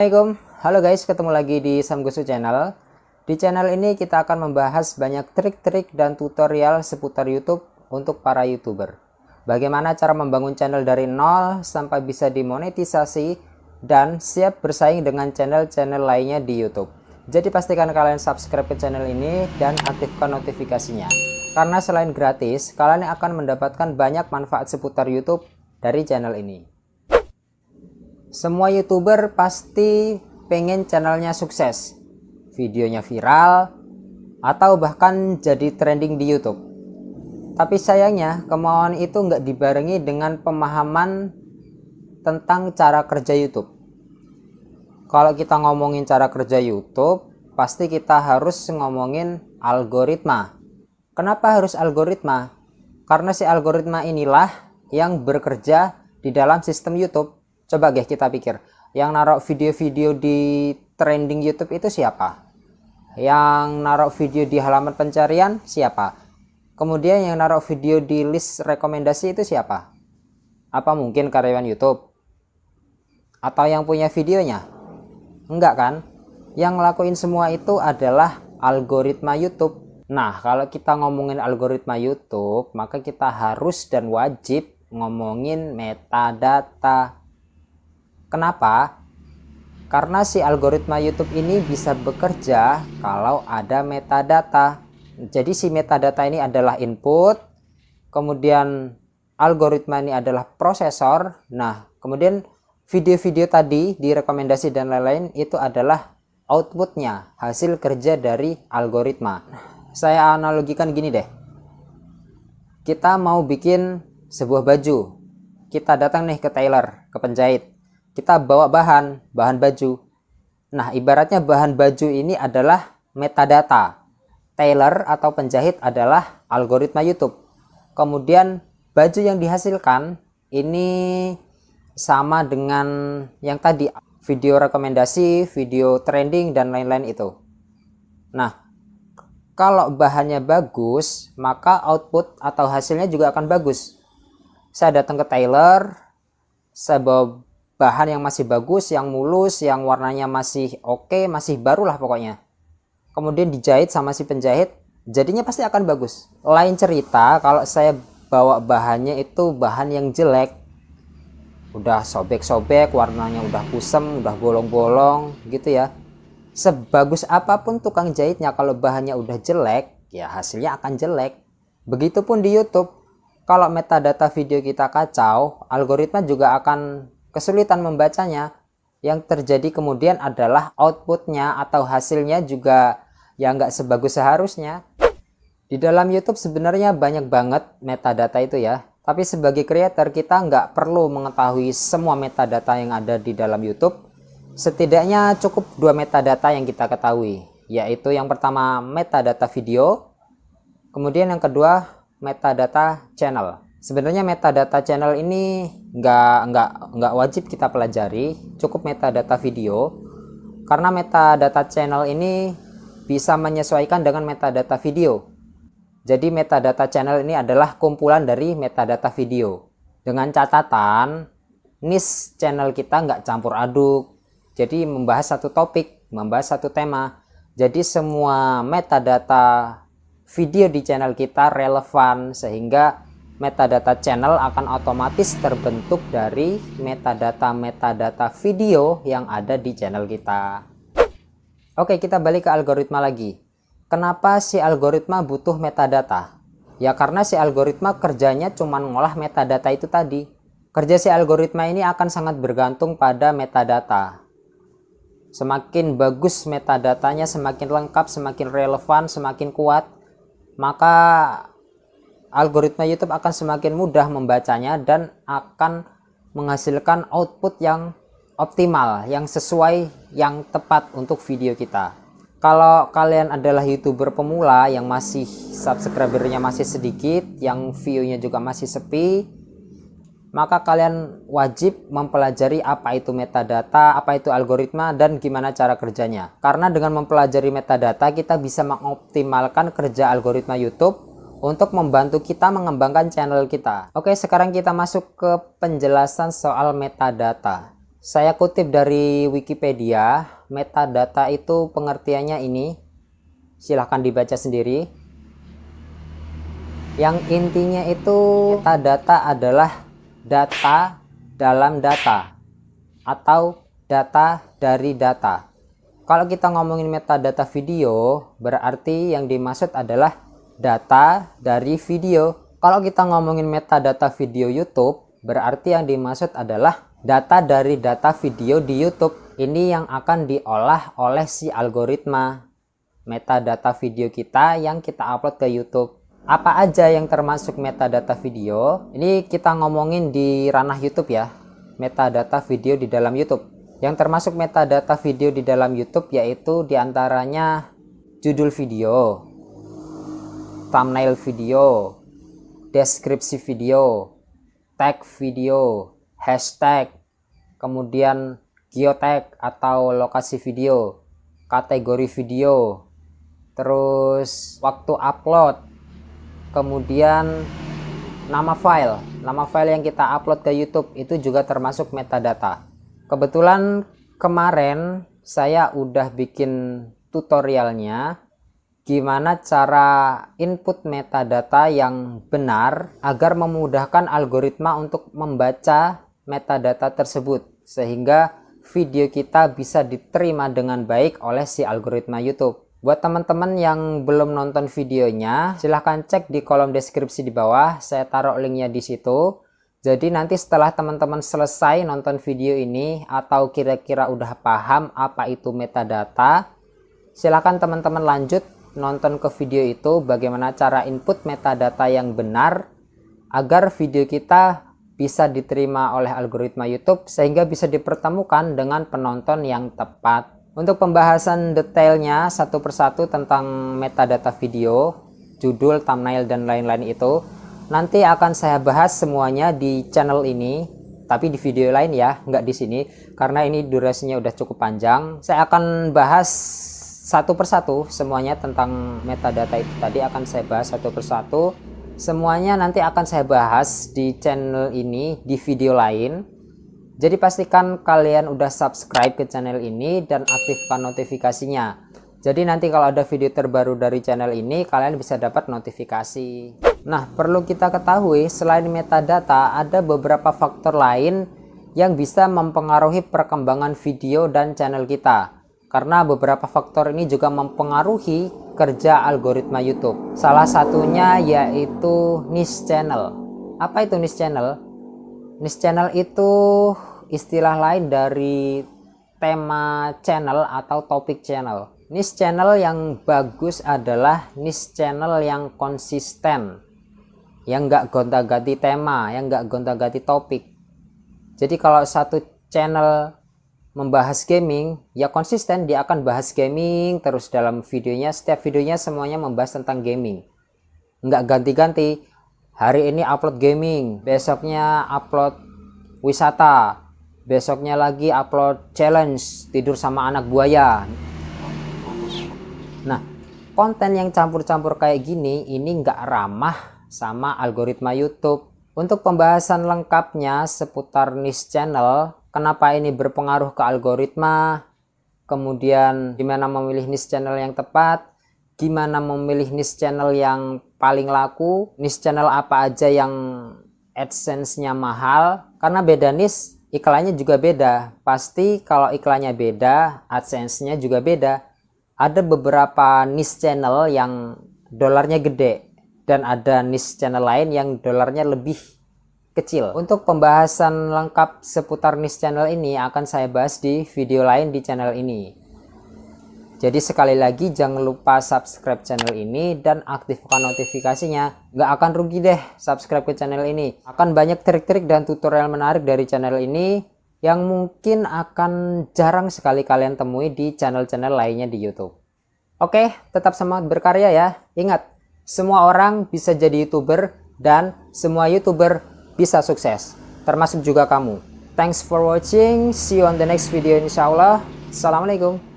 Assalamualaikum, halo guys, ketemu lagi di Samgosu Channel. Di channel ini kita akan membahas banyak trik-trik dan tutorial seputar YouTube untuk para YouTuber. Bagaimana cara membangun channel dari nol sampai bisa dimonetisasi dan siap bersaing dengan channel-channel lainnya di YouTube. Jadi pastikan kalian subscribe ke channel ini dan aktifkan notifikasinya. Karena selain gratis, kalian akan mendapatkan banyak manfaat seputar YouTube dari channel ini. Semua YouTuber pasti pengen channelnya sukses, videonya viral, atau bahkan jadi trending di YouTube. Tapi sayangnya kemauan itu nggak dibarengi dengan pemahaman tentang cara kerja YouTube. Kalau kita ngomongin cara kerja YouTube, pasti kita harus ngomongin algoritma. Kenapa harus algoritma? Karena si algoritma inilah yang bekerja di dalam sistem YouTube. Coba guys kita pikir, yang naruh video-video di trending YouTube itu siapa? Yang naruh video di halaman pencarian siapa? Kemudian yang naruh video di list rekomendasi itu siapa? Apa mungkin karyawan YouTube? Atau yang punya videonya? Enggak kan? Yang ngelakuin semua itu adalah algoritma YouTube. Nah, kalau kita ngomongin algoritma YouTube, maka kita harus dan wajib ngomongin metadata. Kenapa? Karena si algoritma YouTube ini bisa bekerja kalau ada metadata. Jadi si metadata ini adalah input, kemudian algoritma ini adalah prosesor. Nah, kemudian video-video tadi di rekomendasi dan lain-lain itu adalah outputnya, hasil kerja dari algoritma. Saya analogikan gini deh. Kita mau bikin sebuah baju. Kita datang nih ke tailor, ke penjahit. Kita bawa bahan baju. Nah, ibaratnya bahan baju ini adalah metadata. Tailor atau penjahit adalah algoritma YouTube. Kemudian baju yang dihasilkan ini sama dengan yang tadi, video rekomendasi, video trending dan lain-lain itu. Nah, kalau bahannya bagus, maka output atau hasilnya juga akan bagus. Saya datang ke tailor, saya bawa bahan yang masih bagus, yang mulus, yang warnanya masih oke, masih baru lah pokoknya. Kemudian dijahit sama si penjahit, jadinya pasti akan bagus. Lain cerita kalau saya bawa bahannya itu bahan yang jelek, udah sobek-sobek, warnanya udah kusem, udah bolong-bolong gitu ya. Sebagus apapun tukang jahitnya, kalau bahannya udah jelek, ya hasilnya akan jelek. Begitupun di YouTube, kalau metadata video kita kacau, algoritma juga akan kesulitan membacanya. Yang terjadi kemudian adalah outputnya atau hasilnya juga yang nggak sebagus seharusnya. Di dalam YouTube sebenarnya banyak banget metadata itu ya, tapi sebagai creator kita nggak perlu mengetahui semua metadata yang ada di dalam YouTube. Setidaknya cukup 2 metadata yang kita ketahui, yaitu yang pertama metadata video, kemudian yang kedua metadata channel. Sebenarnya metadata channel ini nggak wajib kita pelajari, cukup metadata video. Karena metadata channel ini bisa menyesuaikan dengan metadata video. Jadi metadata channel ini adalah kumpulan dari metadata video. Dengan catatan, niche channel kita nggak campur aduk. Jadi membahas satu topik, membahas satu tema. Jadi semua metadata video di channel kita relevan, sehingga metadata channel akan otomatis terbentuk dari metadata video yang ada di channel kita. Oke, kita balik ke algoritma lagi. Kenapa si algoritma butuh metadata? Ya karena si algoritma kerjanya cuma ngolah metadata itu tadi. Kerja si algoritma ini akan sangat bergantung pada metadata. Semakin bagus metadatanya, semakin lengkap, semakin relevan, semakin kuat, maka algoritma YouTube akan semakin mudah membacanya dan akan menghasilkan output yang optimal, yang sesuai, yang tepat untuk video kita. Kalau kalian adalah YouTuber pemula yang masih subscribernya masih sedikit, yang view-nya juga masih sepi, maka kalian wajib mempelajari apa itu metadata, apa itu algoritma, dan gimana cara kerjanya. Karena dengan mempelajari metadata, kita bisa mengoptimalkan kerja algoritma YouTube untuk membantu kita mengembangkan channel kita. Oke, sekarang kita masuk ke penjelasan soal metadata. Saya kutip dari Wikipedia, metadata itu pengertiannya ini. Silahkan dibaca sendiri. Yang intinya itu metadata adalah data dalam data atau data dari data. Kalau kita ngomongin metadata video, berarti yang dimaksud adalah data dari video. Kalau kita ngomongin metadata video YouTube, berarti yang dimaksud adalah data dari data video di YouTube. Ini yang akan diolah oleh si algoritma metadata video kita yang kita upload ke YouTube. Apa aja yang termasuk metadata video? Ini kita ngomongin di ranah YouTube ya. Metadata video di dalam YouTube. Yang termasuk metadata video di dalam YouTube yaitu diantaranya judul video, thumbnail video, deskripsi video, tag video, hashtag, kemudian geotag atau lokasi video, kategori video, terus waktu upload, kemudian nama file yang kita upload ke YouTube itu juga termasuk metadata. Kebetulan kemarin saya udah bikin tutorialnya gimana cara input metadata yang benar agar memudahkan algoritma untuk membaca metadata tersebut sehingga video kita bisa diterima dengan baik oleh si algoritma YouTube. Buat teman-teman yang belum nonton videonya, silahkan cek di kolom deskripsi di bawah, saya taruh linknya di situ. Jadi nanti setelah teman-teman selesai nonton video ini atau kira-kira udah paham apa itu metadata, silahkan teman-teman lanjut nonton ke video itu bagaimana cara input metadata yang benar agar video kita bisa diterima oleh algoritma YouTube sehingga bisa dipertemukan dengan penonton yang tepat. Untuk pembahasan detailnya satu persatu tentang metadata video, judul, thumbnail, dan lain-lain itu nanti akan saya bahas semuanya di channel ini, tapi di video lain ya, nggak di sini karena ini durasinya udah cukup panjang. Saya akan bahas satu persatu semuanya tentang metadata itu tadi akan saya bahas satu persatu. Semuanya nanti akan saya bahas di channel ini di video lain. Jadi pastikan kalian udah subscribe ke channel ini dan aktifkan notifikasinya. Jadi nanti kalau ada video terbaru dari channel ini kalian bisa dapat notifikasi. Nah, perlu kita ketahui selain metadata ada beberapa faktor lain yang bisa mempengaruhi perkembangan video dan channel kita. Karena beberapa faktor ini juga mempengaruhi kerja algoritma YouTube. Salah satunya yaitu niche channel. Apa itu niche channel? Niche channel itu istilah lain dari tema channel atau topik channel. Niche channel yang bagus adalah niche channel yang konsisten, yang nggak gonta-ganti tema, yang nggak gonta-ganti topik. Jadi kalau satu channel membahas gaming, ya konsisten dia akan bahas gaming terus dalam videonya. Setiap videonya semuanya membahas tentang gaming, nggak ganti-ganti. Hari ini upload gaming, besoknya upload wisata, besoknya lagi upload challenge tidur sama anak buaya. Nah, konten yang campur-campur kayak gini ini nggak ramah sama algoritma YouTube. Untuk pembahasan lengkapnya seputar niche channel, kenapa ini berpengaruh ke algoritma, kemudian gimana memilih niche channel yang tepat, gimana memilih niche channel yang paling laku, niche channel apa aja yang AdSense-nya mahal, karena beda niche iklannya juga beda. Pasti kalau iklannya beda, AdSense-nya juga beda. Ada beberapa niche channel yang dolarnya gede dan ada niche channel lain yang dolarnya lebih kecil. Untuk pembahasan lengkap seputar niche channel ini akan saya bahas di video lain di channel ini. Jadi sekali lagi jangan lupa subscribe channel ini dan aktifkan notifikasinya. Nggak akan rugi deh subscribe ke channel ini. Akan banyak trik-trik dan tutorial menarik dari channel ini yang mungkin akan jarang sekali kalian temui di channel-channel lainnya di YouTube. Oke, tetap semangat berkarya ya. Ingat, semua orang bisa jadi YouTuber dan semua YouTuber bisa sukses, termasuk juga kamu. Thanks for watching. See you on the next video insyaallah. Assalamualaikum.